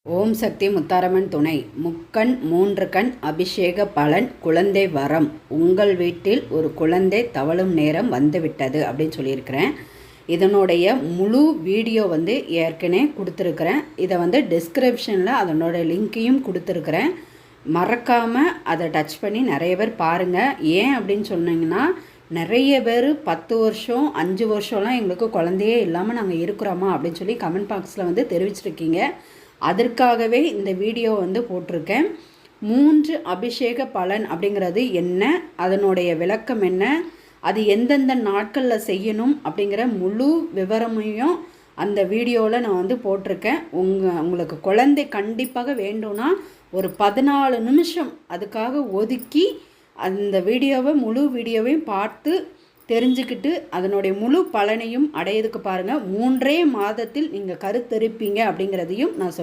ஓம் சக்தி முத்தாரம்மன் துணை. முக்கண் 3 கண் அபிஷேக பலன் குழந்தை வரம். உங்கள் வீட்டில் ஒரு குழந்தை தவழும் நேரம் வந்துவிட்டது அப்படின்னு சொல்லியிருக்கிறேன். இதனுடைய முழு வீடியோ ஏற்கனவே கொடுத்துருக்குறேன். இதை டிஸ்கிரிப்ஷனில் அதனோட லிங்க்கையும் கொடுத்துருக்குறேன். மறக்காமல் அதை டச் பண்ணி நிறைய பேர் பாருங்கள். ஏன் அப்படின்னு சொன்னீங்கன்னா, நிறைய பேர் 10 வருஷம் 5 வருஷம்லாம் எங்களுக்கு குழந்தையே இல்லாமல் நாங்கள் இருக்கிறோமா அப்படின்னு சொல்லி கமெண்ட் பாக்ஸில் தெரிவிச்சிருக்கீங்க. அதற்காகவே இந்த வீடியோ போட்டிருக்கேன். 3 அபிஷேக பலன் அப்படிங்கிறது என்ன, அதனுடைய விளக்கம் என்ன, அது எந்தெந்த நாட்களில் செய்யணும் அப்படிங்கிற முழு விவரமையும் அந்த வீடியோவில் நான் போட்டிருக்கேன். உங்களுக்கு குழந்தை கண்டிப்பாக வேண்டும்னா ஒரு 14 நிமிஷம் அதுக்காக ஒதுக்கி அந்த முழு வீடியோவையும் பார்த்து தெரிஞ்சுக்கிட்டு அதனுடைய முழு பலனையும் அடையதுக்கு பாருங்கள். 3 மாதத்தில் நீங்கள் கருத்தரிப்பீங்க அப்படிங்கிறதையும் நான் சொல்லி